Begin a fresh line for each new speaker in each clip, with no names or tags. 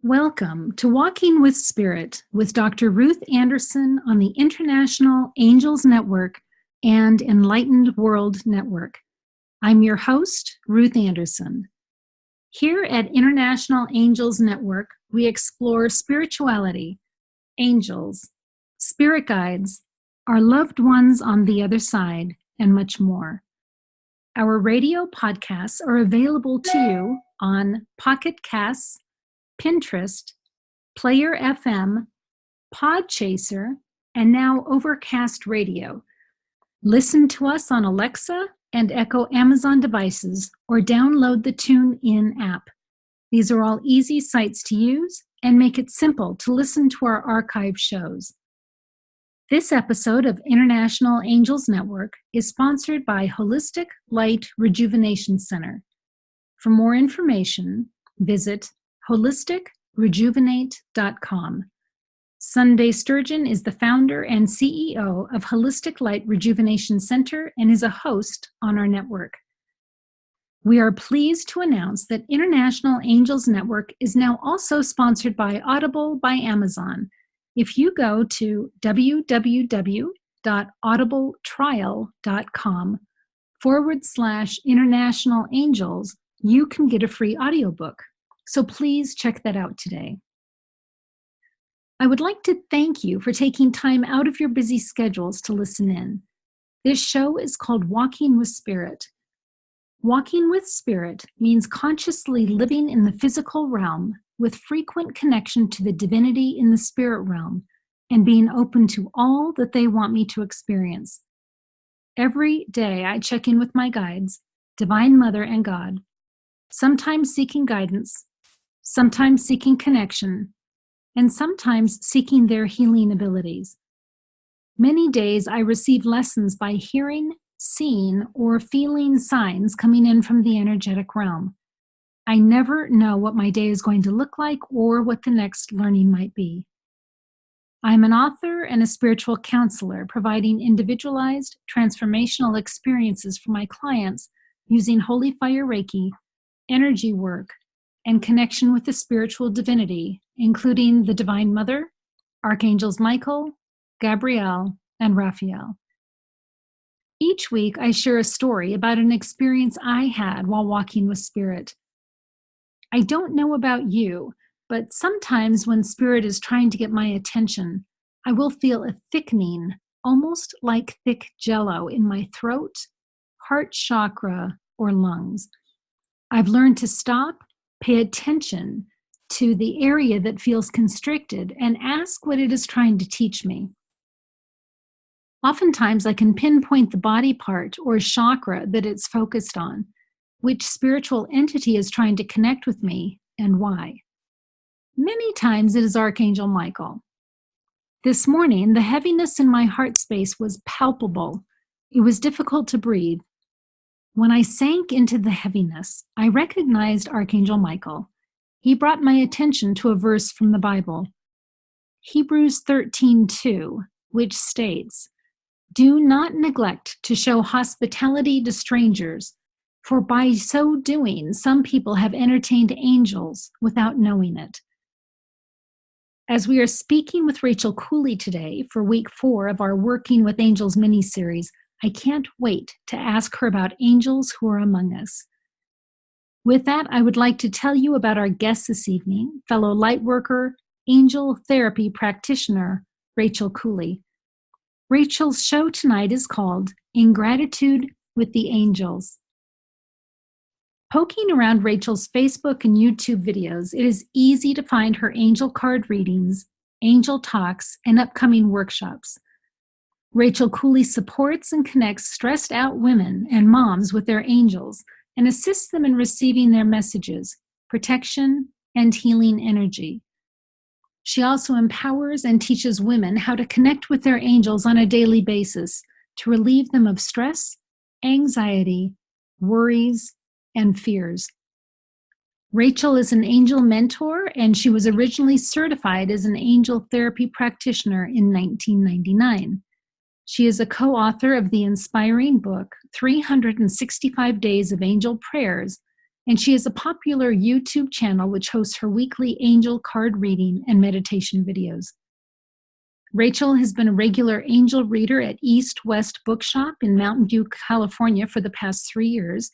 Welcome to Walking with Spirit with Dr. Ruth Anderson on the International Angels Network and Enlightened World Network. I'm your host, Ruth Anderson. Here at International Angels Network, we explore spirituality, angels, spirit guides, our loved ones on the other side, and much more. Our radio podcasts are available to you on Pocket Casts, Pinterest, Player FM, Podchaser, and now Overcast Radio. Listen to us on Alexa and Echo Amazon devices or download the TuneIn app. These are all easy sites to use and make it simple to listen to our archive shows. This episode of International Angels Network is sponsored by Holistic Light Rejuvenation Center. For more information, visit holisticrejuvenate.com. Sunday Sturgeon is the founder and CEO of Holistic Light Rejuvenation Center and is a host on our network. We are pleased to announce that International Angels Network is now also sponsored by Audible by Amazon. If you go to www.audibletrial.com/international angels, you can get a free audiobook. So please check that out today. I would like to thank you for taking time out of your busy schedules to listen in. This show is called Walking with Spirit. Walking with Spirit means consciously living in the physical realm with frequent connection to the divinity in the spirit realm and being open to all that they want me to experience. Every day I check in with my guides, Divine Mother and God, sometimes seeking guidance, sometimes seeking connection, and sometimes seeking their healing abilities. Many days I receive lessons by hearing, seeing, or feeling signs coming in from the energetic realm. I never know what my day is going to look like or what the next learning might be. I'm an author and a spiritual counselor providing individualized, transformational experiences for my clients using Holy Fire Reiki, energy work, and connection with the spiritual divinity, including the Divine Mother, Archangels Michael, Gabriel, and Raphael. Each week, I share a story about an experience I had while walking with Spirit. I don't know about you, but sometimes when Spirit is trying to get my attention, I will feel a thickening, almost like thick jello in my throat, heart chakra, or lungs. I've learned to stop, pay attention to the area that feels constricted, and ask what it is trying to teach me. Oftentimes, I can pinpoint the body part or chakra that it's focused on, which spiritual entity is trying to connect with me, and why. Many times it is Archangel Michael. This morning, the heaviness in my heart space was palpable. It was difficult to breathe. When I sank into the heaviness, I recognized Archangel Michael. He brought my attention to a verse from the Bible, Hebrews 13:2, which states, "Do not neglect to show hospitality to strangers, for by so doing, some people have entertained angels without knowing it." As we are speaking with Rachel Cooley today for week 4 of our Working with Angels mini-series, I can't wait to ask her about angels who are among us. With that, I would like to tell you about our guest this evening, fellow lightworker, angel therapy practitioner, Rachel Cooley. Rachel's show tonight is called In Gratitude with the Angels. Poking around Rachel's Facebook and YouTube videos, it is easy to find her angel card readings, angel talks, and upcoming workshops. Rachel Cooley supports and connects stressed out women and moms with their angels and assists them in receiving their messages, protection, and healing energy. She also empowers and teaches women how to connect with their angels on a daily basis to relieve them of stress, anxiety, worries, and fears. Rachel is an angel mentor, and she was originally certified as an angel therapy practitioner in 1999. She is a co-author of the inspiring book, 365 Days of Angel Prayers, And she has a popular YouTube channel which hosts her weekly angel card reading and meditation videos. Rachel has been a regular angel reader at East West Bookshop in Mountain View, California for the past 3 years,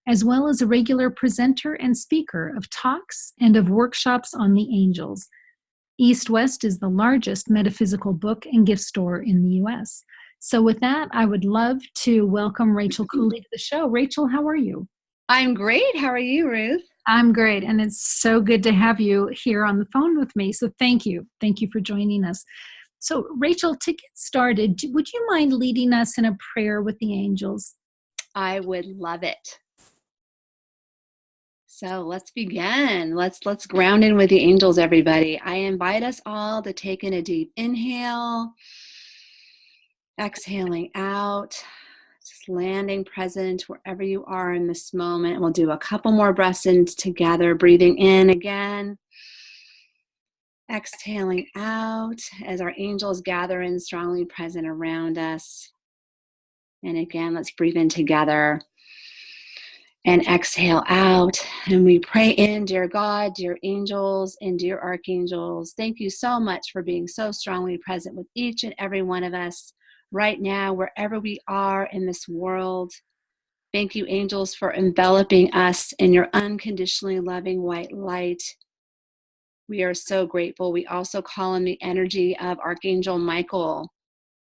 as well as a regular presenter and speaker of talks and of workshops on the angels. East West is the largest metaphysical book and gift store in the U.S. So with that, I would love to welcome Rachel Cooley to the show. Rachel, how are you?
I'm great. How are you, Ruth?
I'm great, and it's so good to have you here on the phone with me. So thank you. Thank you for joining us. So Rachel, to get started, would you mind leading us in a prayer with the angels?
I would love it. So let's begin. Let's ground in with the angels, everybody. I invite us all to take in a deep inhale, exhaling out, just landing present wherever you are in this moment. We'll do a couple more breaths in together, breathing in again. Exhaling out as our angels gather in strongly present around us. And again, let's breathe in together and exhale out. And we pray in, dear God, dear angels, and dear archangels. Thank you so much for being so strongly present with each and every one of us right now, wherever we are in this world. Thank you, angels, for enveloping us in your unconditionally loving white light. We are so grateful. We also call in the energy of Archangel Michael,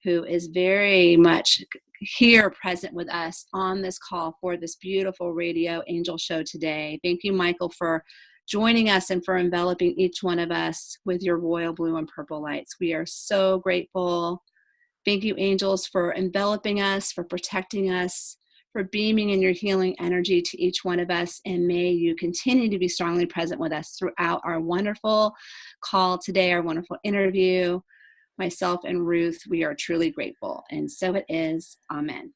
who is very much here present with us on this call for this beautiful radio angel show today. Thank you, Michael, for joining us and for enveloping each one of us with your royal blue and purple lights. We are so grateful. Thank you, angels, for enveloping us, for protecting us, for beaming in your healing energy to each one of us, and may you continue to be strongly present with us throughout our wonderful call today, our wonderful interview. Myself and Ruth, we are truly grateful, and so it is. Amen.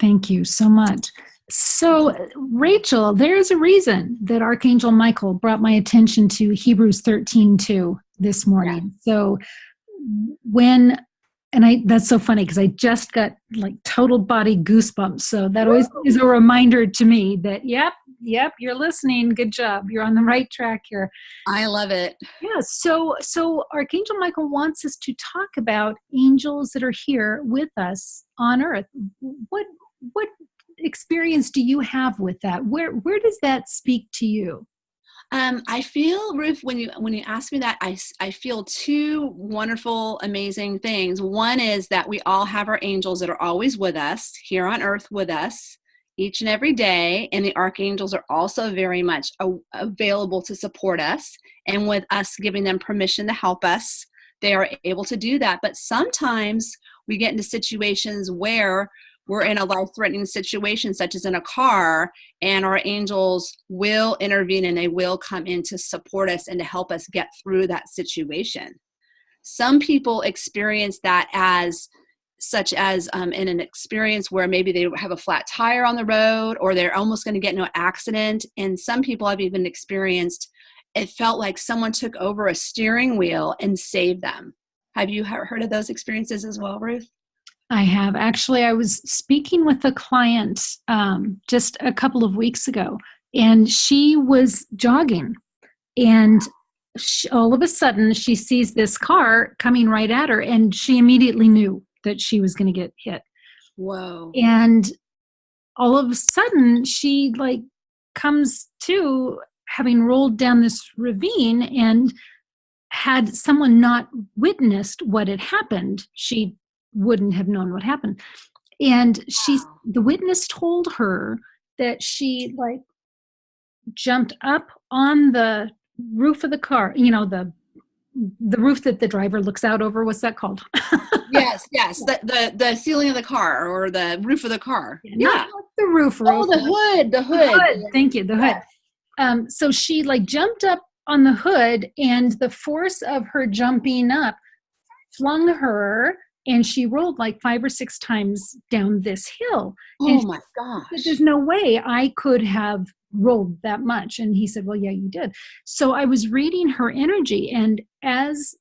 Thank you so much. So, Rachel, there's a reason that Archangel Michael brought my attention to Hebrews 13:2 this morning. Yeah. So that's so funny because I just got like total body goosebumps. So that always is a reminder to me that, yep, you're listening. Good job. You're on the right track here.
I love it.
Yeah. So Archangel Michael wants us to talk about angels that are here with us on Earth. What experience do you have with that? Where does that speak to you?
I feel, Ruth, when you ask me that, I feel two wonderful, amazing things. One is that we all have our angels that are always with us, here on earth with us, each and every day. And the archangels are also very much available to support us. And with us giving them permission to help us, they are able to do that. But sometimes we get into situations where we're in a life-threatening situation, such as in a car, and our angels will intervene and they will come in to support us and to help us get through that situation. Some people experience that such as in an experience where maybe they have a flat tire on the road or they're almost going to get into an accident. And some people have even experienced, it felt like someone took over a steering wheel and saved them. Have you heard of those experiences as well, Ruth?
I have. Actually, I was speaking with a client just a couple of weeks ago, and she was jogging, and all of a sudden she sees this car coming right at her, and she immediately knew that she was going to get hit.
Whoa.
And all of a sudden she comes to, having rolled down this ravine, and had someone not witnessed what had happened, she wouldn't have known what happened. And the witness told her that she jumped up on the roof of the car, the roof that the driver looks out over. What's that called?
Yes. The ceiling of the car or the roof of the car.
Yeah. Not the roof.
Oh, the hood. The hood.
Thank you. The hood. So she jumped up on the hood, and the force of her jumping up flung her, and she rolled 5 or 6 times down this hill.
Oh my gosh.
There's no way I could have rolled that much. And he said, well, yeah, you did. So I was reading her energy, and as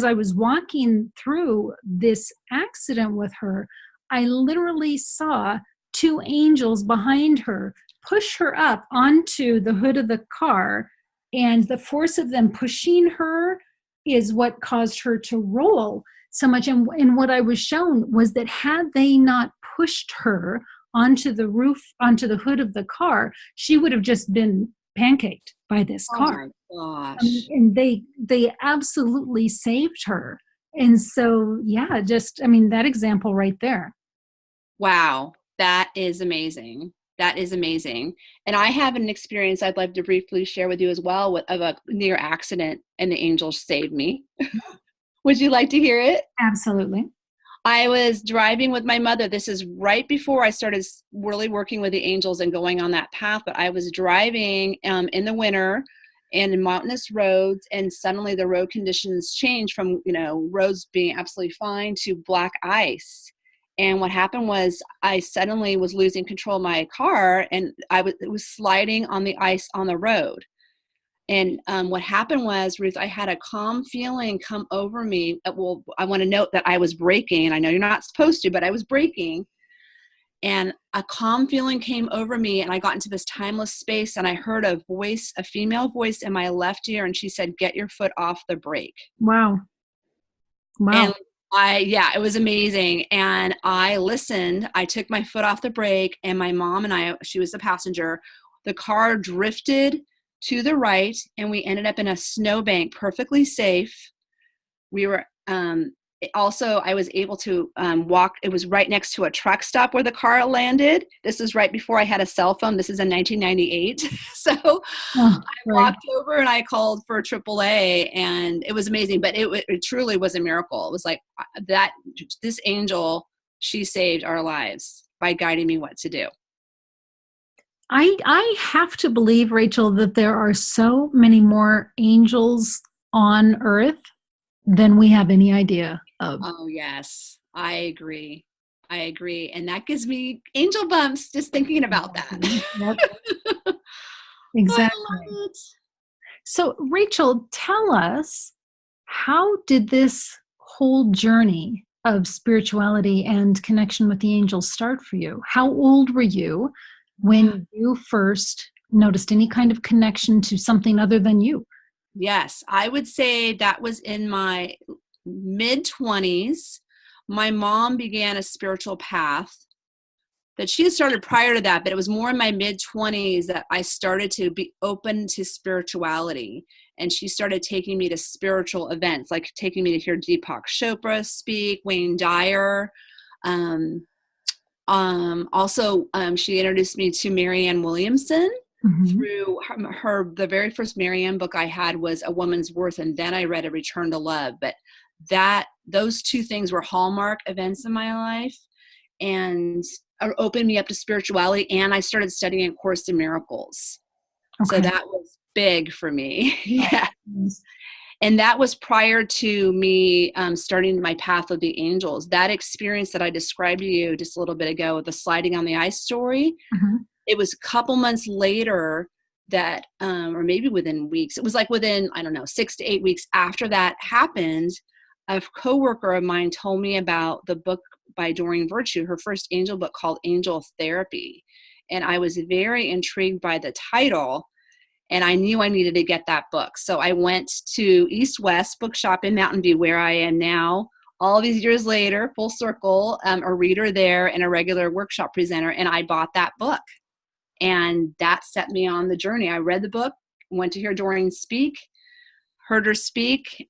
I was walking through this accident with her, I literally saw 2 angels behind her push her up onto the hood of the car, and the force of them pushing her is what caused her to roll so much. And what I was shown was that had they not pushed her onto the roof, onto the hood of the car, she would have just been pancaked by this car.
Oh my gosh.
And they absolutely saved her. And so, yeah, just, I mean, that example right there.
Wow. That is amazing. That is amazing. And I have an experience I'd like to briefly share with you as well of a near accident, and the angels saved me. Would you like to hear it?
Absolutely.
I was driving with my mother. This is right before I started really working with the angels and going on that path. But I was driving in the winter and in mountainous roads, and suddenly the road conditions changed from, roads being absolutely fine to black ice. And what happened was I suddenly was losing control of my car, and it was sliding on the ice on the road. And what happened was, Ruth, I had a calm feeling come over me. Well, I want to note that I was braking, and I know you're not supposed to, but I was braking. And a calm feeling came over me, and I got into this timeless space, and I heard a voice, a female voice in my left ear, and she said, "Get your foot off the brake."
Wow.
And it was amazing. And I listened. I took my foot off the brake, and my mom and I, she was the passenger, the car drifted to the right, and we ended up in a snowbank, perfectly safe. We were, also, I was able to walk. It was right next to a truck stop where the car landed. This is right before I had a cell phone. This is in 1998. So I walked over and I called for AAA, and it was amazing. But it truly was a miracle. It was like that. This angel, she saved our lives by guiding me what to do.
I have to believe, Rachel, that there are so many more angels on Earth than we have any idea of.
Oh, yes. I agree. And that gives me angel bumps just thinking about that.
Yep. Exactly.
I love it.
So, Rachel, tell us, how did this whole journey of spirituality and connection with the angels start for you? How old were you when you first noticed any kind of connection to something other than you?
Yes, I would say that was in my mid-20s. My mom began a spiritual path that she had started prior to that, but it was more in my mid-20s that I started to be open to spirituality. And she started taking me to spiritual events, like taking me to hear Deepak Chopra speak, Wayne Dyer. Also, she introduced me to Marianne Williamson. Through her, the very first Marianne book I had was A Woman's Worth, and then I read A Return to Love. But those two things were hallmark events in my life, and opened me up to spirituality. And I started studying Course in Miracles. Okay. So that was big for me. Yeah. And that was prior to me starting my path of the angels. That experience that I described to you just a little bit ago, the sliding on the ice story, it was a couple months later that, or maybe within weeks, it was like within, 6 to 8 weeks after that happened, a coworker of mine told me about the book by Doreen Virtue, her first angel book called Angel Therapy. And I was very intrigued by the title, and I knew I needed to get that book. So I went to East West Bookshop in Mountain View, where I am now, all these years later, full circle, a reader there and a regular workshop presenter, and I bought that book. And that set me on the journey. I read the book, went to hear Doreen speak, heard her speak,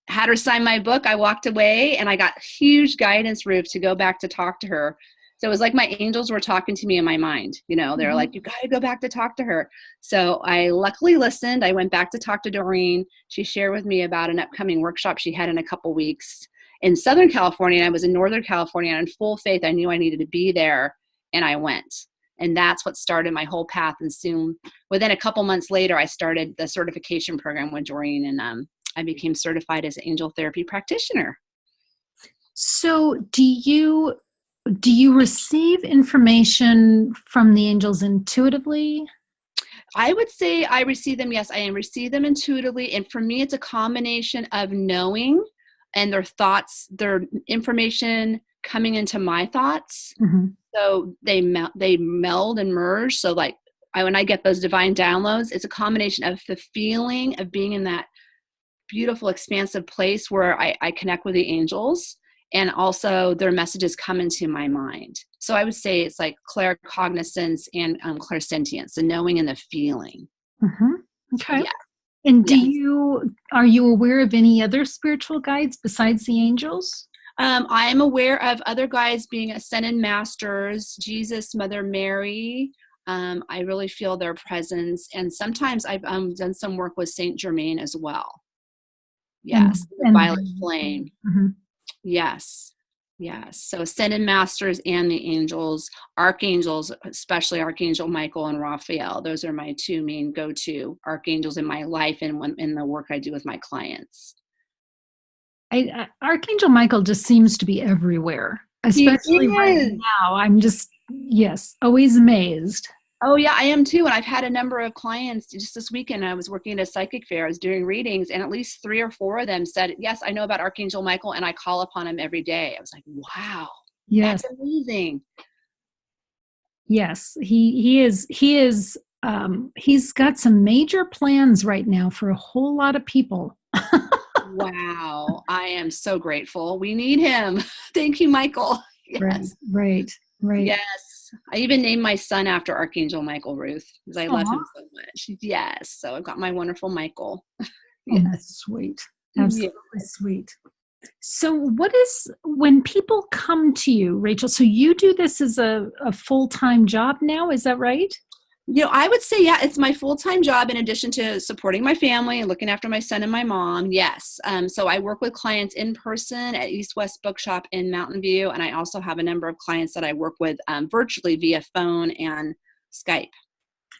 had her sign my book. I walked away, and I got huge guidance, Ruth, to go back to talk to her. So it was like my angels were talking to me in my mind. They're like, you got to go back to talk to her. So I luckily listened. I went back to talk to Doreen. She shared with me about an upcoming workshop she had in a couple weeks in Southern California. And I was in Northern California, and in full faith, I knew I needed to be there, and I went. And that's what started my whole path. And soon, within a couple months later, I started the certification program with Doreen, and I became certified as an angel therapy practitioner.
So do you receive information from the angels intuitively?
I would say I receive them. Yes, I receive them intuitively. And for me, it's a combination of knowing and their thoughts, their information coming into my thoughts. So they meld and merge. So like when I get those divine downloads, it's a combination of the feeling of being in that beautiful, expansive place where I connect with the angels, and also their messages come into my mind. So I would say it's like claircognizance and clairsentience, the knowing and the feeling.
Mm-hmm. Okay.
Yeah.
And
Yes.
are you aware of any other spiritual guides besides the angels?
I am aware of other guides being ascended masters, Jesus, Mother Mary. I really feel their presence. And sometimes I've done some work with Saint Germain as well. Yes. The violet flame.
Mm-hmm.
Yes. Yes. So ascended masters and the angels, archangels, especially Archangel Michael and Raphael. Those are my two main go-to archangels in my life and in the work I do with my clients.
Archangel Michael just seems to be everywhere, especially right now. I'm just, always amazed.
Oh yeah, I am too. And I've had a number of clients just this weekend. I was working at a psychic fair. I was doing readings, and at least 3 or 4 of them said, yes, I know about Archangel Michael and I call upon him every day. I was like, wow,
yes,
that's amazing.
Yes, he is. He's got some major plans right now for a whole lot of people.
Wow, I am so grateful. We need him. Thank you, Michael. Yes.
Right.
Yes. I even named my son after Archangel Michael, Ruth, because I love him so much. Yes. So I've got my wonderful Michael.
Yeah. Oh, that's sweet. Absolutely sweet. So when people come to you, Rachel, so you do this as a full-time job now, is that right?
I would say, yeah, it's my full-time job in addition to supporting my family and looking after my son and my mom. Yes. So I work with clients in person at East West Bookshop in Mountain View. And I also have a number of clients that I work with virtually via phone and Skype.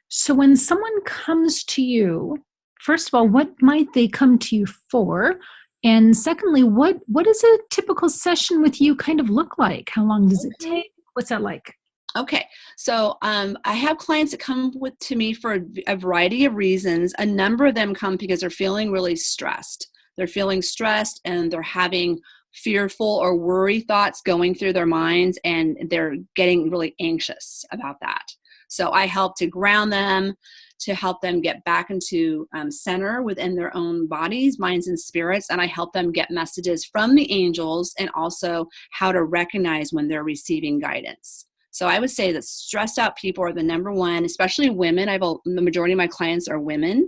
So when someone comes to you, first of all, what might they come to you for? And secondly, what does a typical session with you kind of look like? How long does it take? What's that like?
Okay. So I have clients that come to me for a variety of reasons. A number of them come because they're feeling really stressed. They're feeling stressed and they're having fearful or worry thoughts going through their minds, and they're getting really anxious about that. So I help to ground them, to help them get back into center within their own bodies, minds, and spirits. And I help them get messages from the angels and also how to recognize when they're receiving guidance. So I would say that stressed out people are the number one, especially women. The majority of my clients are women.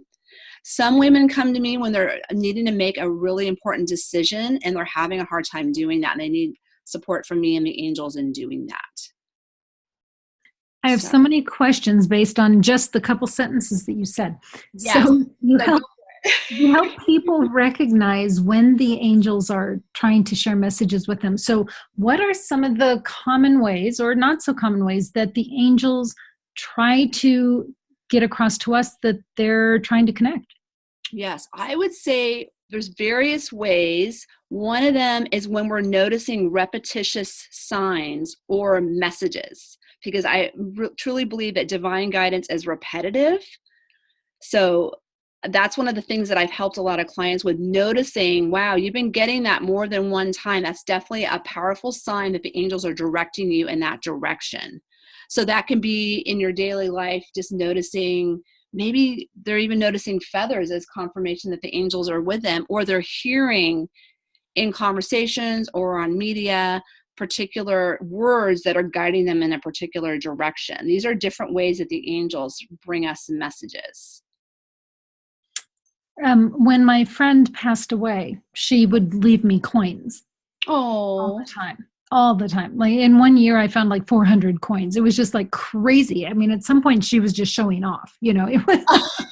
Some women come to me when they're needing to make a really important decision and they're having a hard time doing that. And they need support from me and the angels in doing that.
I have so many questions based on just the couple sentences that you said.
Yes.
So you help people recognize when the angels are trying to share messages with them. So what are some of the common ways or not so common ways that the angels try to get across to us that they're trying to connect?
Yes, I would say there's various ways. One of them is when we're noticing repetitious signs or messages, because I truly believe that divine guidance is repetitive. So that's one of the things that I've helped a lot of clients with, noticing, wow, you've been getting that more than one time. That's definitely a powerful sign that the angels are directing you in that direction. So that can be in your daily life, just noticing, maybe they're even noticing feathers as confirmation that the angels are with them, or they're hearing in conversations or on media particular words that are guiding them in a particular direction. These are different ways that the angels bring us messages.
When my friend passed away, she would leave me coins. All the time. Like in one year, I found like 400 coins. It was just like crazy. I mean, at some point she was just showing off, it was.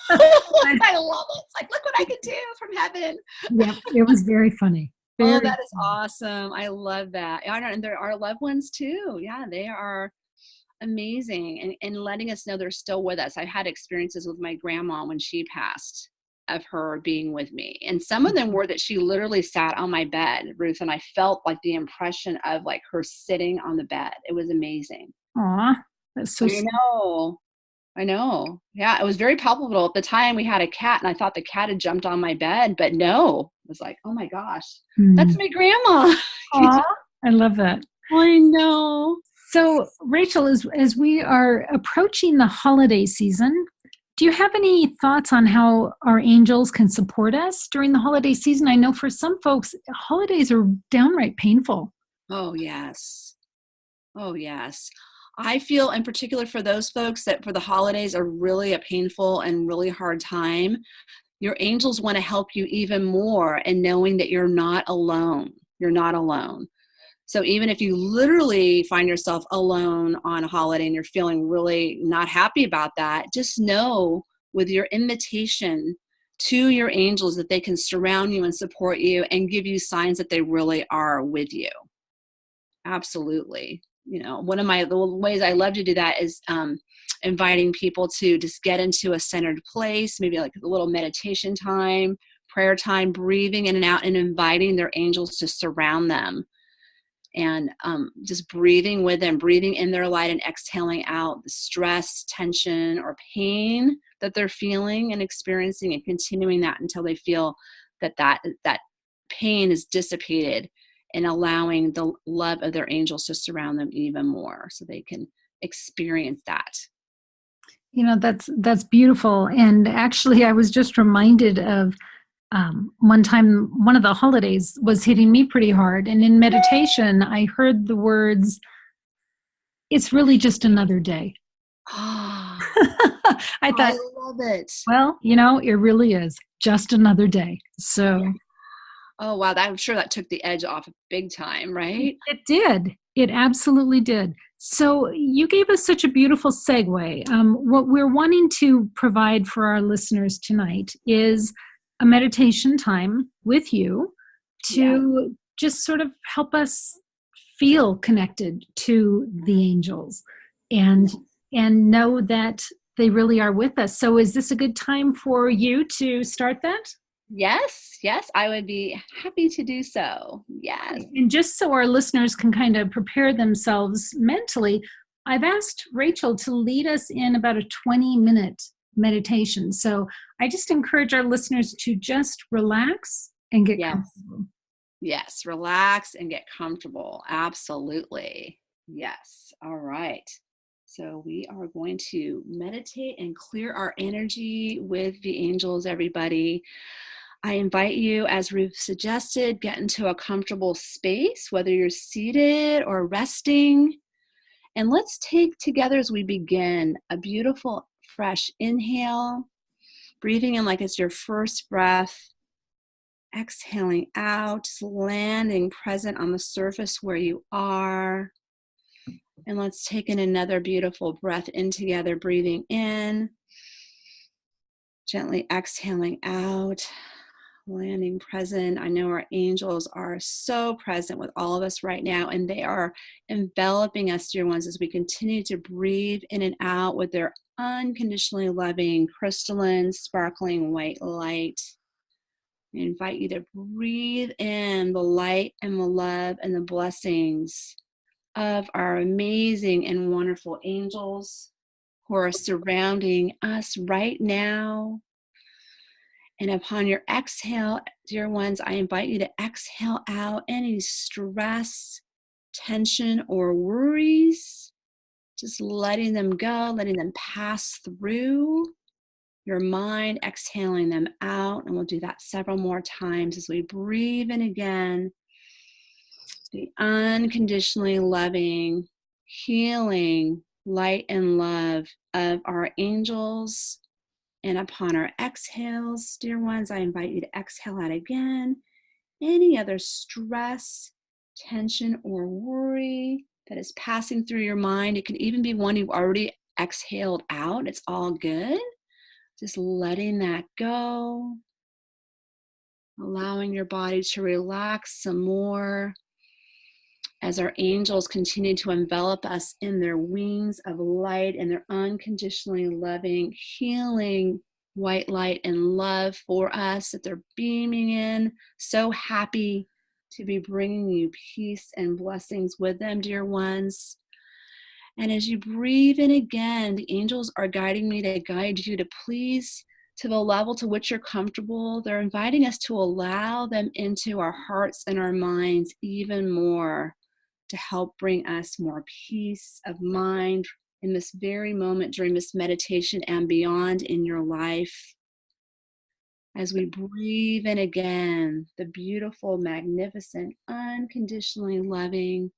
I love it. It's like, look what I can do from heaven.
Yeah, it was very funny.
That is awesome. I love that. And there are loved ones too. Yeah, they are amazing. And letting us know they're still with us. I had experiences with my grandma when she passed, of her being with me. And some of them were that she literally sat on my bed, Ruth, and I felt like the impression of like her sitting on the bed. It was amazing.
Aw, that's so sweet.
I know. Yeah, it was very palpable. At the time we had a cat and I thought the cat had jumped on my bed, but no. It was like, oh my gosh, that's my grandma.
Aw, I love that.
I know.
So, Rachel, as we are approaching the holiday season, do you have any thoughts on how our angels can support us during the holiday season? I know for some folks, holidays are downright painful.
Oh, yes. Oh, yes. I feel in particular for those folks that for the holidays are really a painful and really hard time, your angels want to help you even more in knowing that you're not alone. You're not alone. So even if you literally find yourself alone on a holiday and you're feeling really not happy about that, just know with your invitation to your angels that they can surround you and support you and give you signs that they really are with you. Absolutely. One of the ways I love to do that is inviting people to just get into a centered place, maybe like a little meditation time, prayer time, breathing in and out and inviting their angels to surround them. And just breathing with them, breathing in their light and exhaling out the stress, tension, or pain that they're feeling and experiencing, and continuing that until they feel that pain is dissipated, and allowing the love of their angels to surround them even more so they can experience that.
That's beautiful. And actually, I was just reminded of one time, one of the holidays was hitting me pretty hard. And in meditation, I heard the words, "It's really just another day."
Ah,
I
I
thought,
love it.
well, it really is just another day. So
Oh, wow. I'm sure that took the edge off big time, right?
it did. It absolutely did. So you gave us such a beautiful segue. What we're wanting to provide for our listeners tonight is a meditation time with you
Yeah.
to just sort of help us feel connected to the angels and know that they really are with us. So is this a good time for you to start that?
Yes, I would be happy to do so. Yes.
And just so our listeners can kind of prepare themselves mentally, I've asked Rachel to lead us in about a 20-minute meditation. So I just encourage our listeners to just relax and get
Yes.
comfortable.
Yes. Relax and get comfortable. Absolutely. Yes. All right. So we are going to meditate and clear our energy with the angels, everybody. I invite you, as Ruth suggested, get into a comfortable space, whether you're seated or resting. And let's take together as we begin a beautiful, fresh inhale, breathing in like it's your first breath, exhaling out, just landing present on the surface where you are. And let's take in another beautiful breath in together, breathing in, gently exhaling out, landing present. I know our angels are so present with all of us right now, and they are enveloping us, dear ones, as we continue to breathe in and out with their unconditionally loving, crystalline, sparkling white light. I invite you to breathe in the light and the love and the blessings of our amazing and wonderful angels who are surrounding us right now. And upon your exhale, dear ones, I invite you to exhale out any stress, tension, or worries. Just letting them go, letting them pass through your mind, exhaling them out. And we'll do that several more times as we breathe in again. The unconditionally loving, healing light and love of our angels. And upon our exhales, dear ones, I invite you to exhale out again. Any other stress, tension, or worry that is passing through your mind, it could even be one you've already exhaled out. It's all good. Just letting that go, allowing your body to relax some more as our angels continue to envelop us in their wings of light and their unconditionally loving, healing white light and love for us that they're beaming in. So happy to be bringing you peace and blessings with them, dear ones. And as you breathe in again, the angels are guiding me to guide you to please, to the level to which you're comfortable. They're inviting us to allow them into our hearts and our minds even more. to help bring us more peace of mind in this very moment during this meditation and beyond in your life. As we breathe in again, the beautiful, magnificent, unconditionally loving,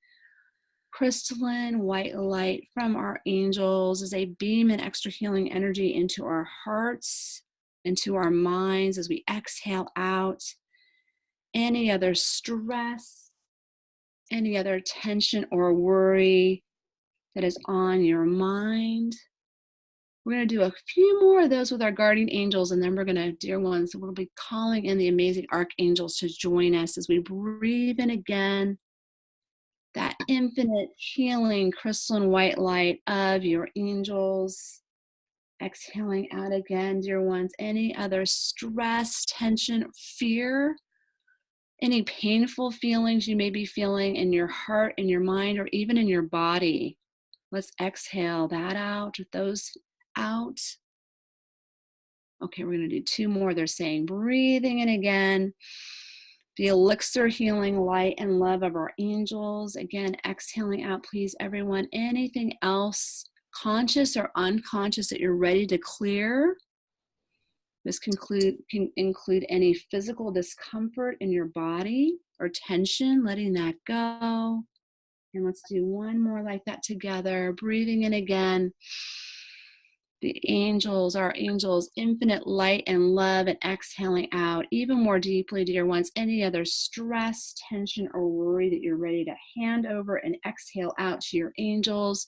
crystalline white light from our angels as they beam an extra healing energy into our hearts, into our minds as we exhale out any other stress, any other tension or worry that is on your mind. We're going to do a few more of those with our guardian angels, and then we're going to, dear ones, we'll be calling in the amazing archangels to join us as we breathe in again that infinite healing crystalline white light of your angels. Exhaling out again, dear ones, any other stress, tension, fear, any painful feelings you may be feeling in your heart, in your mind, or even in your body. Let's exhale that out, those out. Okay, we're going to do two more. They're saying, breathing in again, the elixir healing light and love of our angels. Again, exhaling out, please, everyone. Anything else, conscious or unconscious, that you're ready to clear. This can include any physical discomfort in your body or tension, letting that go. And let's do one more like that together. Breathing in again. The angels, our angels, infinite light and love, and exhaling out even more deeply, dear ones. Any other stress, tension, or worry that you're ready to hand over and exhale out to your angels.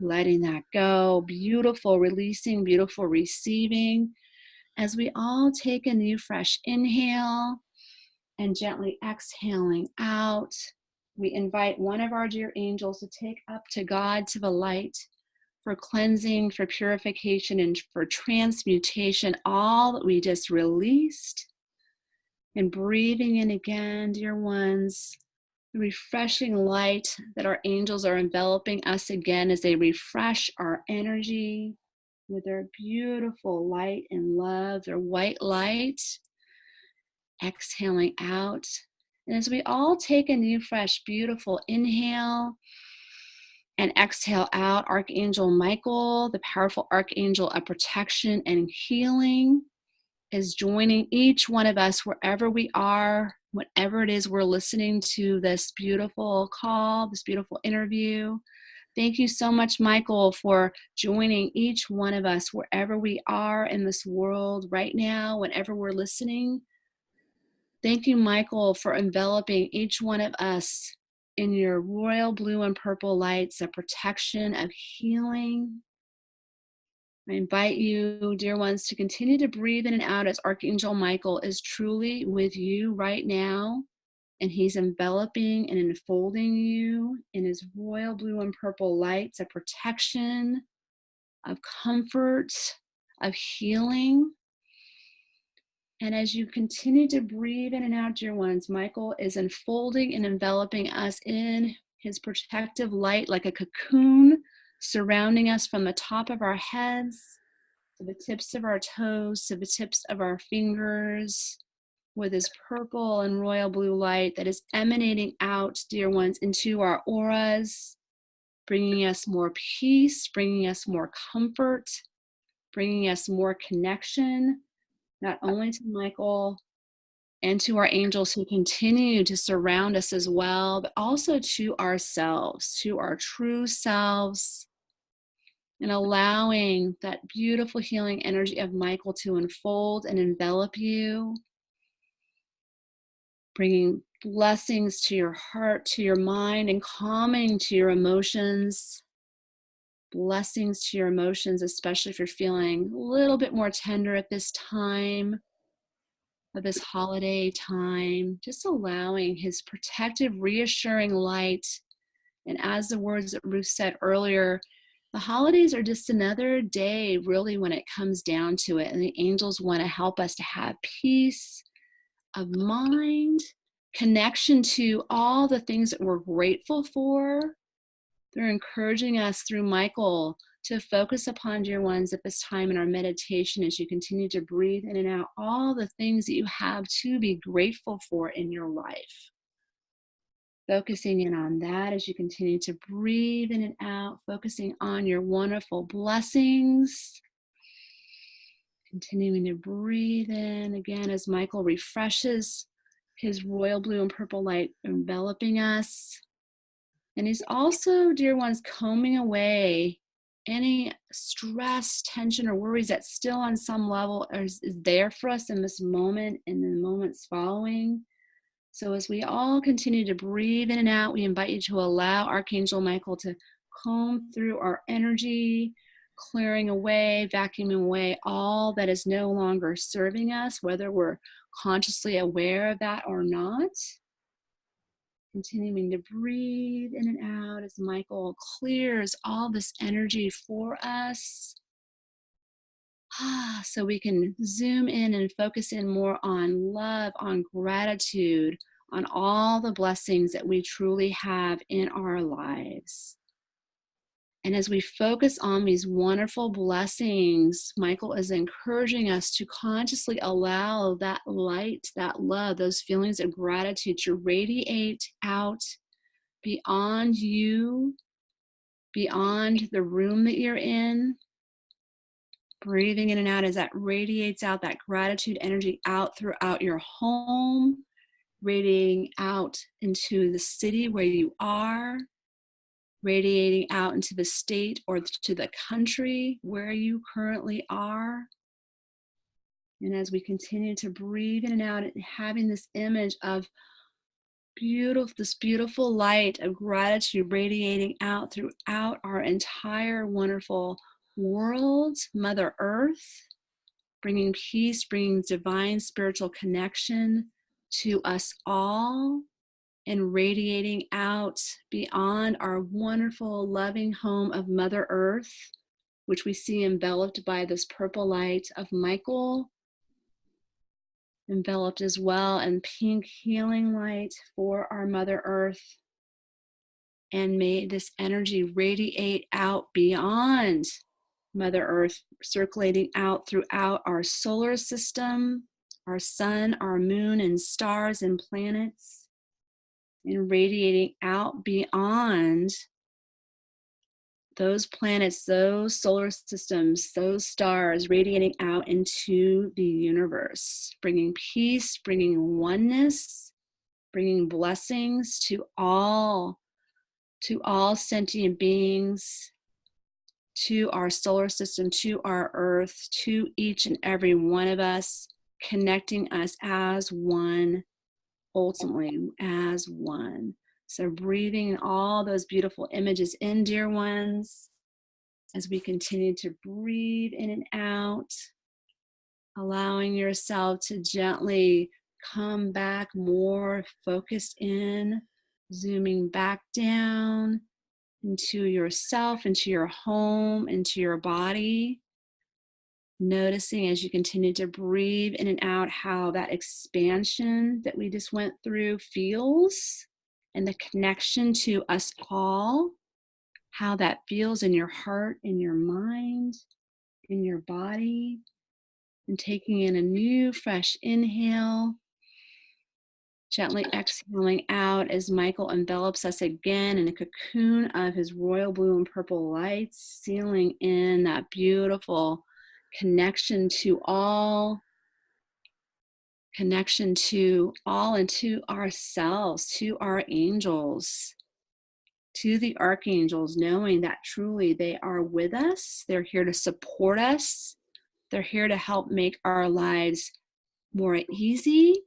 Letting that go. Beautiful releasing, beautiful receiving. As we all take a new fresh inhale and gently exhaling out, we invite one of our dear angels to take up to God, to the light, for cleansing, for purification, and for transmutation, all that we just released. And breathing in again, dear ones, the refreshing light that our angels are enveloping us again as they refresh our energy with their beautiful light and love, their white light. Exhaling out. And as we all take a new, fresh, beautiful inhale and exhale out, Archangel Michael, the powerful archangel of protection and healing, is joining each one of us wherever we are, whatever it is we're listening to this beautiful call, this beautiful interview. Thank you so much, Michael, for joining each one of us wherever we are in this world right now, whenever we're listening. Thank you, Michael, for enveloping each one of us in your royal blue and purple lights of protection, of healing. I invite you, dear ones, to continue to breathe in and out as Archangel Michael is truly with you right now. And he's enveloping and enfolding you in his royal blue and purple lights of protection, of comfort, of healing. And as you continue to breathe in and out, dear ones, Michael is enfolding and enveloping us in his protective light like a cocoon, surrounding us from the top of our heads to the tips of our toes, to the tips of our fingers, with his purple and royal blue light that is emanating out, dear ones, into our auras, bringing us more peace, bringing us more comfort, bringing us more connection, not only to Michael and to our angels who continue to surround us as well, but also to ourselves, to our true selves, and allowing that beautiful healing energy of Michael to unfold and envelop you, bringing blessings to your heart, to your mind, and calming to your emotions. Blessings to your emotions, especially if you're feeling a little bit more tender at this time of this holiday time, just allowing his protective, reassuring light. And as the words that Ruth said earlier, the holidays are just another day, really, when it comes down to it. And the angels want to help us to have peace of mind, connection to all the things that we're grateful for. They're encouraging us through Michael to focus upon, dear ones, at this time in our meditation as you continue to breathe in and out all the things that you have to be grateful for in your life. Focusing in on that as you continue to breathe in and out, focusing on your wonderful blessings. Continuing to breathe in again as Michael refreshes his royal blue and purple light enveloping us. And he's also, dear ones, combing away any stress, tension, or worries that still on some level is there for us in this moment and in the moments following. So as we all continue to breathe in and out, we invite you to allow Archangel Michael to comb through our energy, clearing away, vacuuming away all that is no longer serving us, whether we're consciously aware of that or not. Continuing to breathe in and out as Michael clears all this energy for us. So we can zoom in and focus in more on love, on gratitude, on all the blessings that we truly have in our lives. And as we focus on these wonderful blessings, Michael is encouraging us to consciously allow that light, that love, those feelings of gratitude to radiate out beyond you, beyond the room that you're in. Breathing in and out as that radiates out, that gratitude energy out throughout your home, radiating out into the city where you are, radiating out into the state or to the country where you currently are. And as we continue to breathe in and out, having this image of this beautiful light of gratitude radiating out throughout our entire wonderful world, Mother Earth, bringing peace, bringing divine spiritual connection to us all, and radiating out beyond our wonderful, loving home of Mother Earth, which we see enveloped by this purple light of Michael, enveloped as well in pink healing light for our Mother Earth. And may this energy radiate out beyond Mother Earth, circulating out throughout our solar system, our sun, our moon, and stars and planets, and radiating out beyond those planets, those solar systems, those stars, radiating out into the universe, bringing peace, bringing oneness, bringing blessings to all sentient beings, to our solar system, to our earth, to each and every one of us, connecting us as one, ultimately as one. So breathing all those beautiful images in, dear ones, as we continue to breathe in and out, allowing yourself to gently come back more focused in, zooming back down into yourself, into your home, into your body. Noticing as you continue to breathe in and out how that expansion that we just went through feels, and the connection to us all, how that feels in your heart, in your mind, in your body, and taking in a new fresh inhale, gently exhaling out as Michael envelops us again in a cocoon of his royal blue and purple lights, sealing in that beautiful connection to all and to ourselves, to our angels, to the archangels, knowing that truly they are with us. They're here to support us. They're here to help make our lives more easy,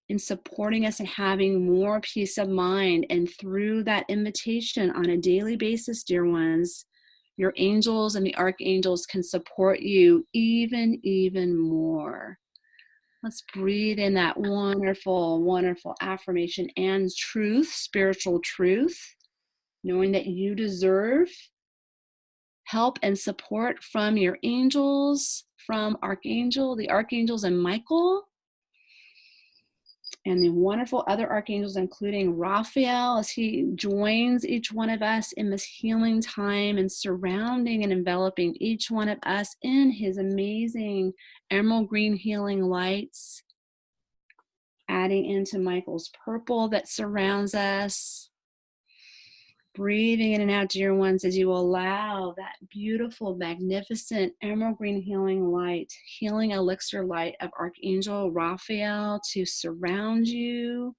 in supporting us and having more peace of mind. And through that invitation on a daily basis, dear ones, your angels and the archangels can support you even more. Let's breathe in that wonderful, wonderful affirmation and truth, spiritual truth, knowing that you deserve help and support from your angels, from the archangels and Michael, and the wonderful other archangels, including Raphael, as he joins each one of us in this healing time and surrounding and enveloping each one of us in his amazing emerald green healing lights. Adding into Michael's purple that surrounds us. Breathing in and out, dear ones, as you allow that beautiful, magnificent emerald green healing light, healing elixir light of Archangel Raphael to surround you,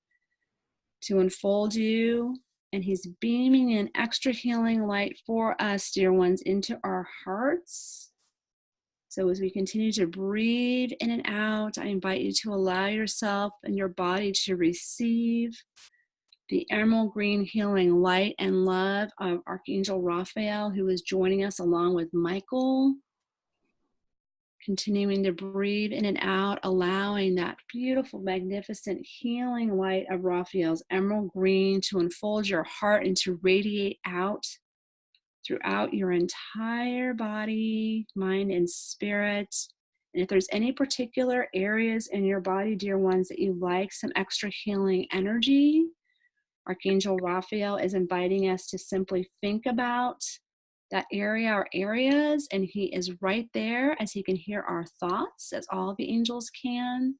to unfold you. And he's beaming in extra healing light for us, dear ones, into our hearts. So as we continue to breathe in and out, I invite you to allow yourself and your body to receive the emerald green healing light and love of Archangel Raphael, who is joining us along with Michael. Continuing to breathe in and out, allowing that beautiful, magnificent healing light of Raphael's emerald green to unfold your heart and to radiate out throughout your entire body, mind, and spirit. And if there's any particular areas in your body, dear ones, that you like some extra healing energy, Archangel Raphael is inviting us to simply think about that area or areas, and he is right there as he can hear our thoughts, as all the angels can.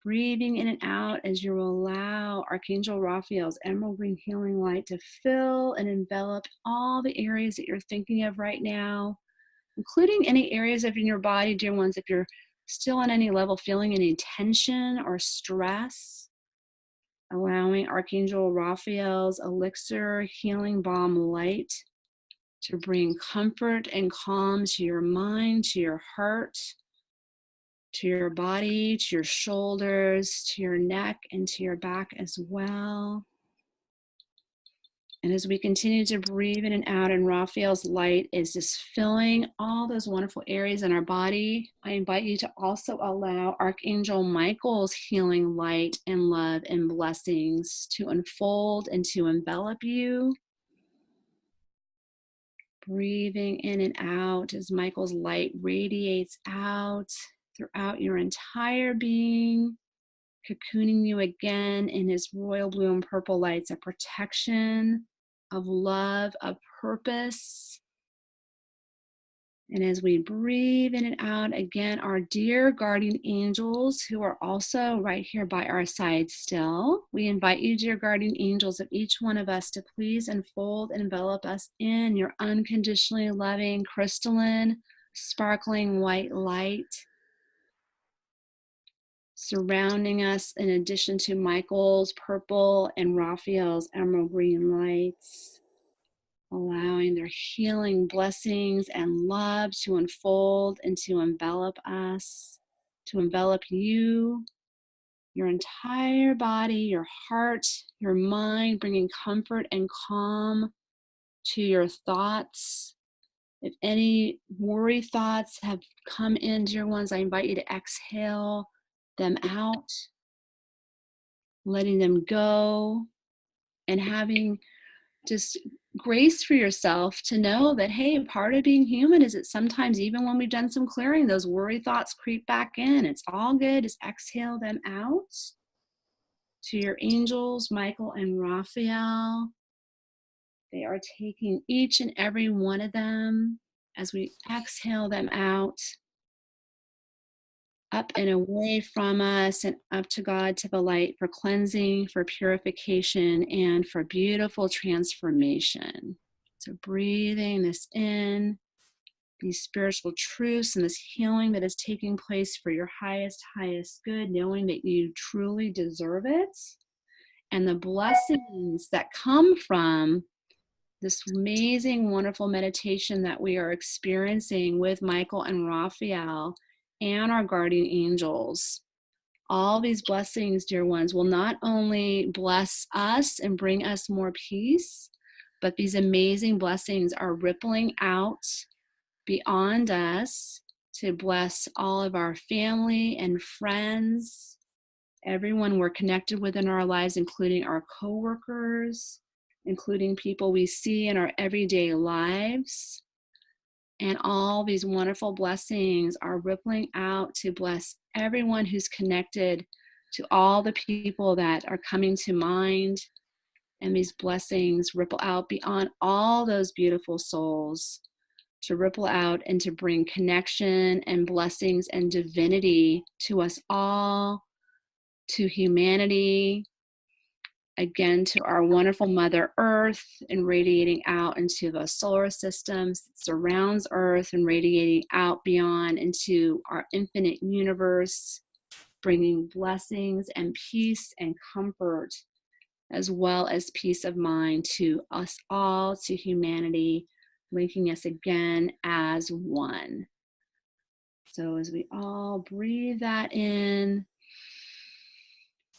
Breathing in and out as you allow Archangel Raphael's emerald green healing light to fill and envelop all the areas that you're thinking of right now, including any areas of in your body, dear ones, if you're still on any level feeling any tension or stress. Allowing Archangel Raphael's elixir healing balm light to bring comfort and calm to your mind, to your heart, to your body, to your shoulders, to your neck, and to your back as well. And as we continue to breathe in and out, and Raphael's light is just filling all those wonderful areas in our body, I invite you to also allow Archangel Michael's healing light and love and blessings to unfold and to envelop you. Breathing in and out as Michael's light radiates out throughout your entire being, cocooning you again in his royal blue and purple lights of protection, of love, of purpose. And as we breathe in and out, again, our dear guardian angels who are also right here by our side still, we invite you, dear guardian angels of each one of us, to please enfold and envelop us in your unconditionally loving, crystalline, sparkling white light, surrounding us in addition to Michael's purple and Raphael's emerald green lights, allowing their healing blessings and love to unfold and to envelop us, to envelop you, your entire body, your heart, your mind, bringing comfort and calm to your thoughts. If any worry thoughts have come in, dear ones, I invite you to exhale them out, letting them go, and having just grace for yourself to know that, hey, part of being human is that sometimes even when we've done some clearing, those worry thoughts creep back in. It's all good. Just exhale them out to your angels, Michael and Raphael. They are taking each and every one of them as we exhale them out, up and away from us and up to God, to the light, for cleansing, for purification, and for beautiful transformation. So breathing this in, these spiritual truths and this healing that is taking place for your highest good, knowing that you truly deserve it. And the blessings that come from this amazing, wonderful meditation that we are experiencing with Michael and Raphael and our guardian angels. All these blessings, dear ones, will not only bless us and bring us more peace, but these amazing blessings are rippling out beyond us to bless all of our family and friends, everyone we're connected with in our lives, including our coworkers, including people we see in our everyday lives. And all these wonderful blessings are rippling out to bless everyone who's connected to all the people that are coming to mind. And these blessings ripple out beyond all those beautiful souls, to ripple out and to bring connection and blessings and divinity to us all, to humanity, again to our wonderful Mother Earth, and radiating out into the solar systems that surrounds Earth, and radiating out beyond into our infinite universe, bringing blessings and peace and comfort, as well as peace of mind to us all, to humanity, linking us again as one. So as we all breathe that in,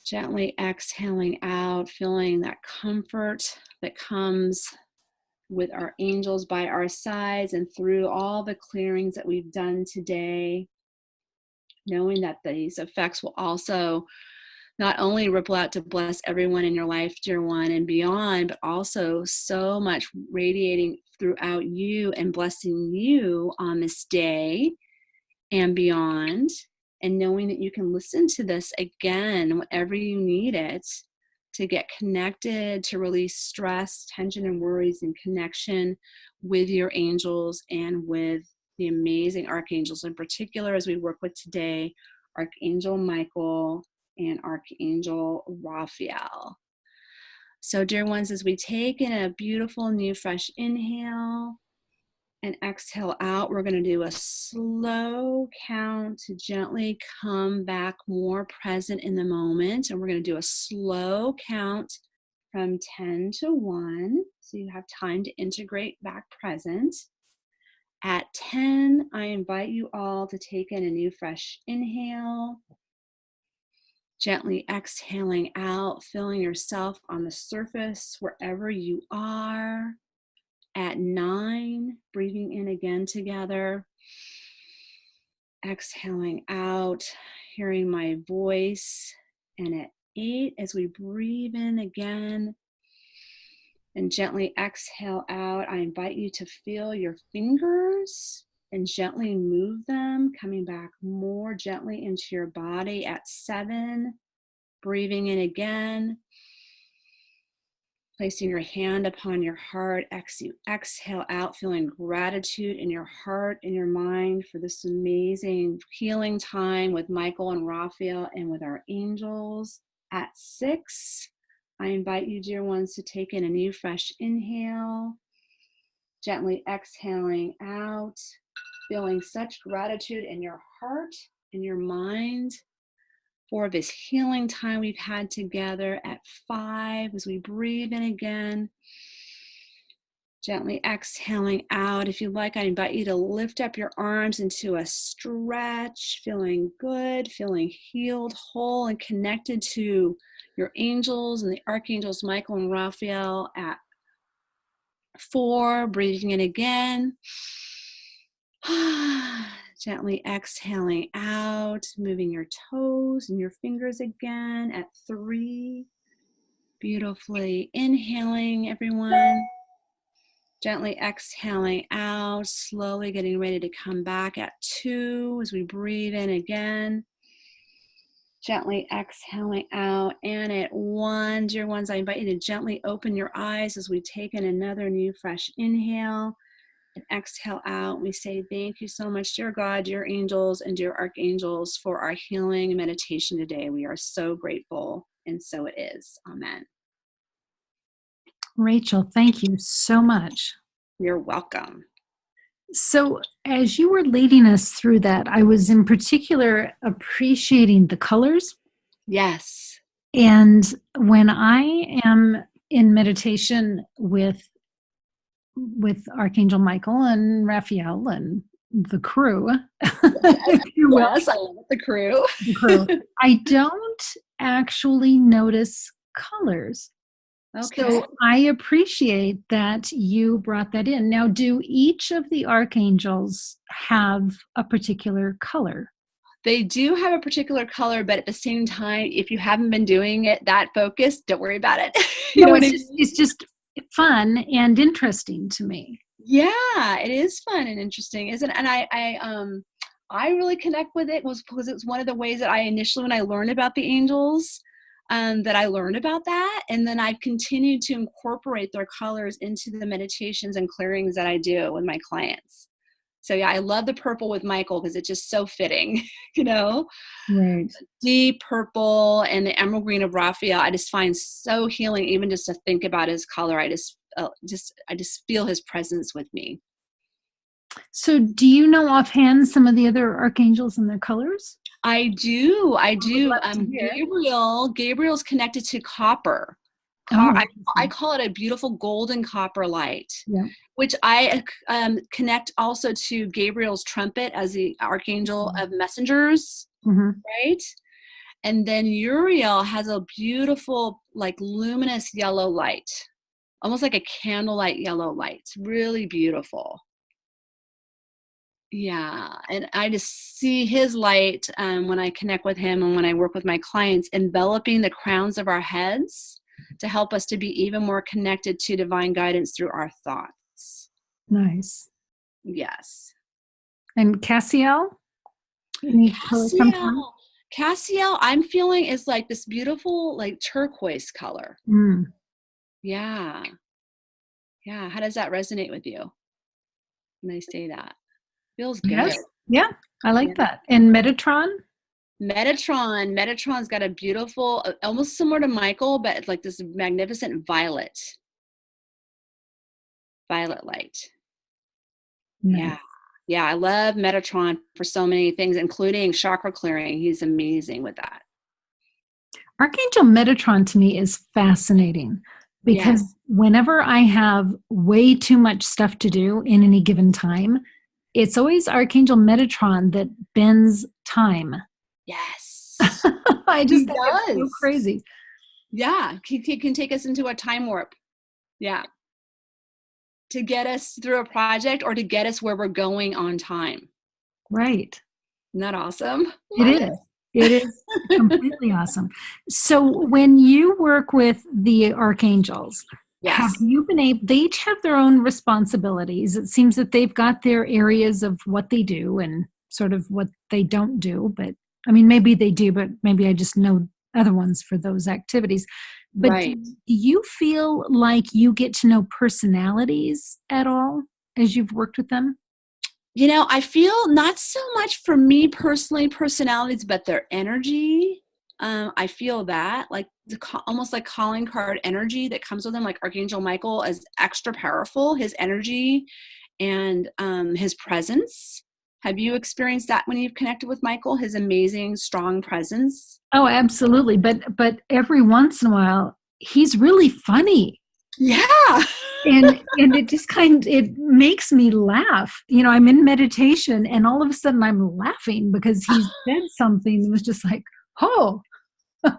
gently exhaling out, feeling that comfort that comes with our angels by our sides and through all the clearings that we've done today, knowing that these effects will also not only ripple out to bless everyone in your life, dear one, and beyond, but also so much radiating throughout you and blessing you on this day and beyond. And knowing that you can listen to this again whenever you need it to get connected, to release stress, tension, and worries in connection with your angels and with the amazing archangels, in particular, as we work with today, Archangel Michael and Archangel Raphael. So, dear ones, as we take in a beautiful new fresh inhale and exhale out, we're going to do a slow count to gently come back more present in the moment. And we're going to do a slow count from 10 to 1, so you have time to integrate back present. At 10, I invite you all to take in a new fresh inhale, gently exhaling out, feeling yourself on the surface wherever you are. At 9, breathing in again together, exhaling out, hearing my voice. And at 8, as we breathe in again and gently exhale out, I invite you to feel your fingers and gently move them, coming back more gently into your body. At 7, breathing in again, placing your hand upon your heart. Exhale out, feeling gratitude in your heart and your mind for this amazing healing time with Michael and Raphael and with our angels. At 6, I invite you, dear ones, to take in a new fresh inhale, gently exhaling out, feeling such gratitude in your heart, in your mind, for this healing time we've had together. At 5, as we breathe in again, gently exhaling out. If you'd like, I invite you to lift up your arms into a stretch, feeling good, feeling healed, whole, and connected to your angels and the Archangels Michael and Raphael. At 4, breathing in again. Gently exhaling out, moving your toes and your fingers again. At 3, beautifully inhaling, everyone. Gently exhaling out, slowly getting ready to come back. At 2, as we breathe in again. Gently exhaling out. And at 1, dear ones, I invite you to gently open your eyes as we take in another new fresh inhale. And exhale out. We say thank you so much, dear God, dear angels, and dear archangels, for our healing and meditation today. We are so grateful, and so it is. Amen.
Rachel, thank you so much.
You're welcome.
So, as you were leading us through that, I was in particular appreciating the colors.
Yes.
And when I am in meditation with Archangel Michael and Raphael and the crew, if you will.
Yes, I love the crew.
The crew. I don't actually notice colors.
Okay.
So I appreciate that you brought that in. Now, do each of the archangels have a particular color?
They do have a particular color, but at the same time, if you haven't been doing it that focused, don't worry about it.
It's just fun and interesting to me.
Yeah, it is fun and interesting, isn't it? And I really connect with it because it's one of the ways that I initially, when I learned about the angels, that I learned about that. And then I've continued to incorporate their colors into the meditations and clearings that I do with my clients. So yeah, I love the purple with Michael because it's just so fitting, you know,
Right.
deep purple and the emerald green of Raphael. I just find so healing, even just to think about his color. I just feel his presence with me.
So do you know offhand some of the other archangels and their colors?
I do.
Love to hear.
Gabriel's connected to copper.
Oh,
I call it a beautiful golden copper light,
yeah.
which I connect also to Gabriel's trumpet as the archangel of messengers, right? And then Uriel has a beautiful, like luminous yellow light, almost like a candlelight yellow light. It's really beautiful. Yeah, and I just see his light when I connect with him and when I work with my clients, enveloping the crowns of our heads to help us to be even more connected to divine guidance through our thoughts.
Nice.
Yes.
And Cassiel?
Cassiel, I'm feeling is like this beautiful, like turquoise color.
Mm.
Yeah. Yeah. How does that resonate with you when I say that? Feels good.
Yes. Yeah, I like that. And Metatron?
Metatron's got a beautiful, almost similar to Michael, but it's like this magnificent violet light.
Nice.
Yeah, I love Metatron for so many things, including chakra clearing. He's amazing with that.
Archangel Metatron to me is fascinating because whenever I have way too much stuff to do in any given time, it's always Archangel Metatron that bends time.
Yes.
I just think it's so crazy.
Yeah, he can take us into a time warp. Yeah. To get us through a project or to get us where we're going on time.
Right.
Isn't that awesome?
It is. It is completely awesome. So when you work with the archangels, have you been able, they each have their own responsibilities. It seems that they've got their areas of what they do and sort of what they don't do. But I mean, maybe they do, but maybe I just know other ones for those activities. But do you feel like you get to know personalities at all as you've worked with them?
You know, I feel not so much for me personally, personalities, but their energy. I feel that like almost like calling card energy that comes with them, like Archangel Michael is extra powerful, his energy and his presence. Have you experienced that when you've connected with Michael, his amazing, strong presence?
Oh, absolutely. But every once in a while, he's really funny.
Yeah.
and it just it makes me laugh. You know, I'm in meditation and all of a sudden I'm laughing because he said something that was just like, oh, okay.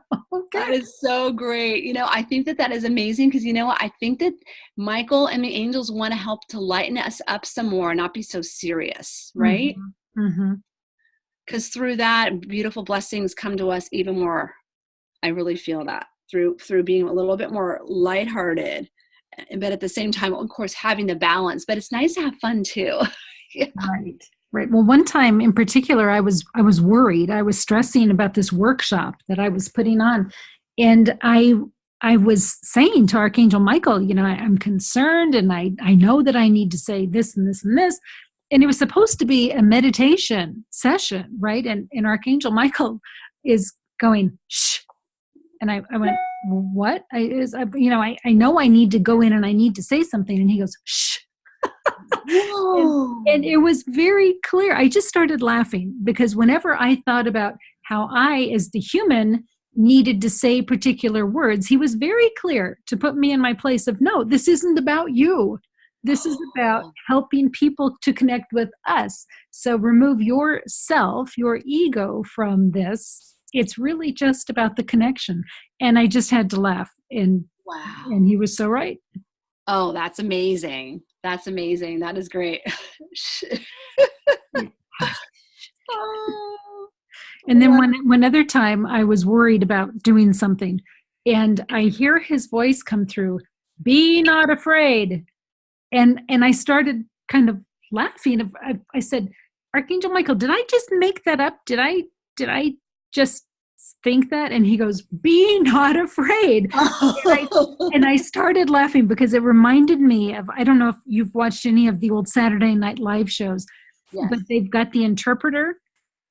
That is so great. You know, I think that is amazing because, you know what, I think that Michael and the angels want to help to lighten us up some more, not be so serious, right? Because through that, beautiful blessings come to us even more. I really feel that through being a little bit more lighthearted, but at the same time, of course, having the balance. But it's nice to have fun too. Yeah.
Right. Well, one time in particular, I was worried. I was stressing about this workshop that I was putting on, and I was saying to Archangel Michael, you know, I'm concerned, and I know that I need to say this and this and this. And it was supposed to be a meditation session, right? And Archangel Michael is going, shh. And I went, what? I know I need to go in and I need to say something. And he goes, shh. and it was very clear. I just started laughing because whenever I thought about how I, as the human, needed to say particular words, he was very clear to put me in my place of, no, this isn't about you. This is about helping people to connect with us. So remove yourself, your ego from this. It's really just about the connection. And I just had to laugh. And he was so right.
Oh, that's amazing. That's amazing. That is great.
And then one other time I was worried about doing something and I hear his voice come through, be not afraid. And I started kind of laughing. I said, Archangel Michael, did I just make that up? Did I just think that? And he goes, be not afraid. And I started laughing because it reminded me of, I don't know if you've watched any of the old Saturday Night Live shows,
Yes.
but they've got the interpreter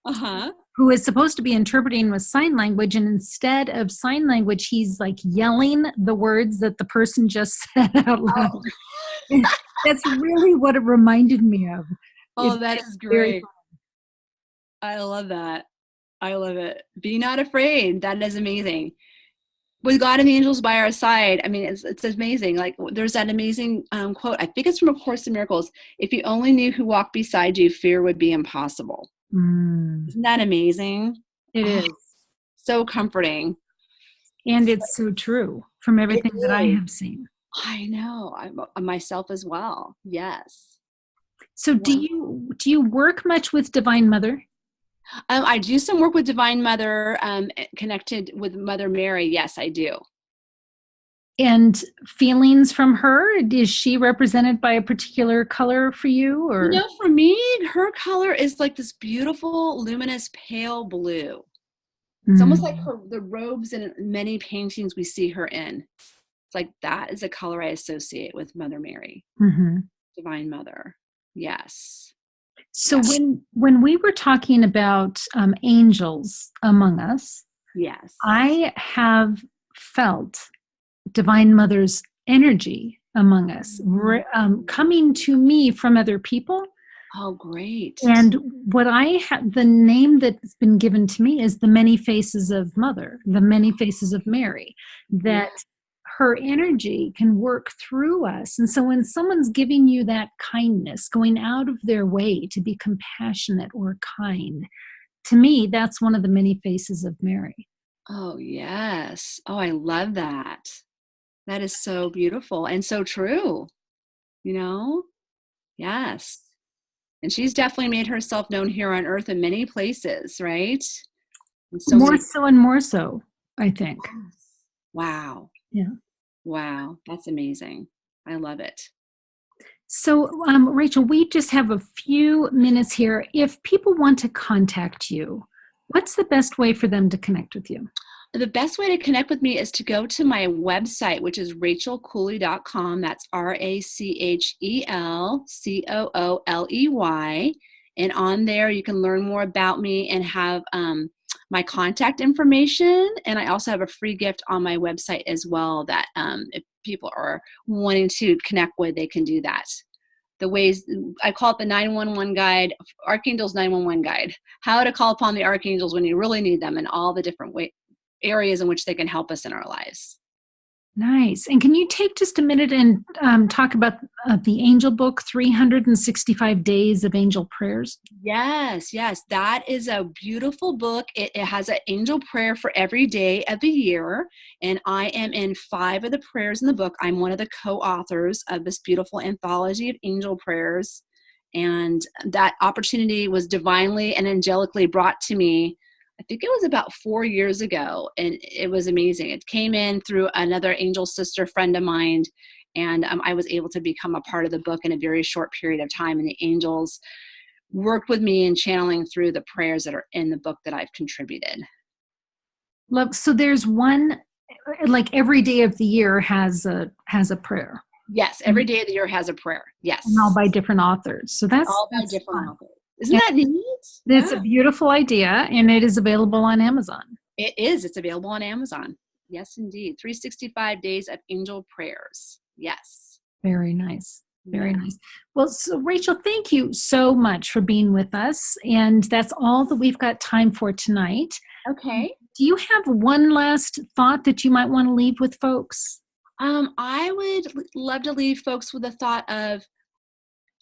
Uh-huh.
who is supposed to be interpreting with sign language, and instead of sign language, he's like yelling the words that the person just said out loud.
Oh,
That's really what it reminded me of.
oh,
It's
that
just
is
very
great. I love that. I love it. Be not afraid. That is amazing. With God and the angels by our side, I mean, it's amazing. Like there's that amazing quote. I think it's from A Course in Miracles. If you only knew who walked beside you, fear would be impossible. Isn't that amazing?
It
Oh,
is.
so comforting.
And it's so true from
It
everything that I
is.
have seen.
I know. I'm myself as well. Yes.
So do you work much with Divine Mother?
I do some work with Divine Mother, connected with Mother Mary. Yes, I do.
And feelings from her? Is she represented by a particular color for you,
You
or?
know, for me, her color is like this beautiful, luminous, pale blue. It's almost like the robes in many paintings we see her in. It's like that is a color I associate with Mother Mary,
Mm-hmm.
Divine Mother. Yes.
So
Yes.
when we were talking about angels among us,
Yes.
I have felt Divine Mother's energy among us, coming to me from other people.
Oh, great.
And what I have, the name that's been given to me is the many faces of Mother, the many faces of Mary, that her energy can work through us. And so when someone's giving you that kindness, going out of their way to be compassionate or kind, to me, that's one of the many faces of Mary.
Oh, yes. Oh, I love that. That is so beautiful and so true, you know? Yes. And she's definitely made herself known here on earth in many places, right? In so
More
many.
so and more so, I think.
Wow.
Yeah.
Wow. That's amazing. I love it.
So, Rachel, we just have a few minutes here. If people want to contact you, what's the best way for them to connect with you?
The best way to connect with me is to go to my website, which is rachelcooley.com. That's RACHELCOOLEY. And on there, you can learn more about me and have my contact information. And I also have a free gift on my website as well that if people are wanting to connect with, they can do that. The ways, I call it the 911 guide, Archangels 911 guide, how to call upon the Archangels when you really need them and all the different areas in which they can help us in our lives.
Nice. And can you take just a minute and talk about the Angel Book, 365 Days of Angel Prayers?
Yes, yes. That is a beautiful book. It has an angel prayer for every day of the year. And I am in 5 of the prayers in the book. I'm one of the co-authors of this beautiful anthology of angel prayers. And that opportunity was divinely and angelically brought to me, I think it was about 4 years ago, and it was amazing. It came in through another angel sister friend of mine, and I was able to become a part of the book in a very short period of time, and the angels worked with me in channeling through the prayers that are in the book that I've contributed.
Love. So there's one, like every day of the year has a prayer.
Yes, every day of the year has a prayer. Yes.
And all by different authors. So
All by
that's
different
fun.
authors. Isn't that neat?
It's
Yeah.
a beautiful idea, and it is available on Amazon.
It is. It's available on Amazon. Yes, indeed. 365 Days of Angel Prayers. Yes.
Very nice. Very
Yeah.
nice. Well, so Rachel, thank you so much for being with us. And that's all that we've got time for tonight.
Okay.
Do you have one last thought that you might want to leave with folks?
I would love to leave folks with the thought of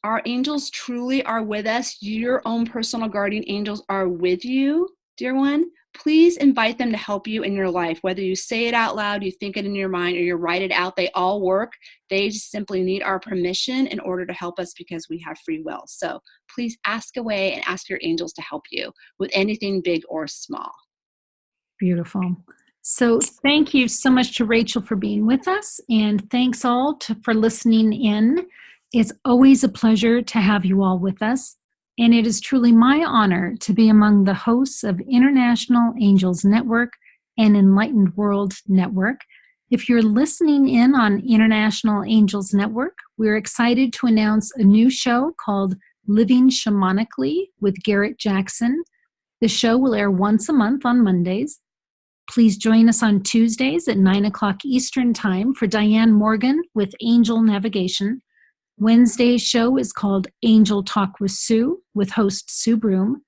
our angels truly are with us. Your own personal guardian angels are with you, dear one. Please invite them to help you in your life. Whether you say it out loud, you think it in your mind, or you write it out, they all work. They just simply need our permission in order to help us because we have free will. So please ask away and ask your angels to help you with anything big or small.
Beautiful. So thank you so much to Rachel for being with us. And thanks all for listening in. It's always a pleasure to have you all with us. And it is truly my honor to be among the hosts of International Angels Network and Enlightened World Network. If you're listening in on International Angels Network, we're excited to announce a new show called Living Shamanically with Garrett Jackson. The show will air once a month on Mondays. Please join us on Tuesdays at 9 o'clock Eastern Time for Diane Morgan with Angel Navigation. Wednesday's show is called Angel Talk with Sue with host Sue Broom.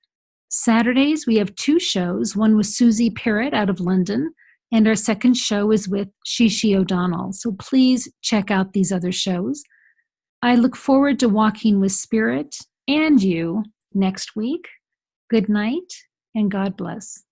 Saturdays, we have 2 shows, one with Susie Parrott out of London, and our second show is with Shishi O'Donnell. So please check out these other shows. I look forward to walking with Spirit and you next week. Good night and God bless.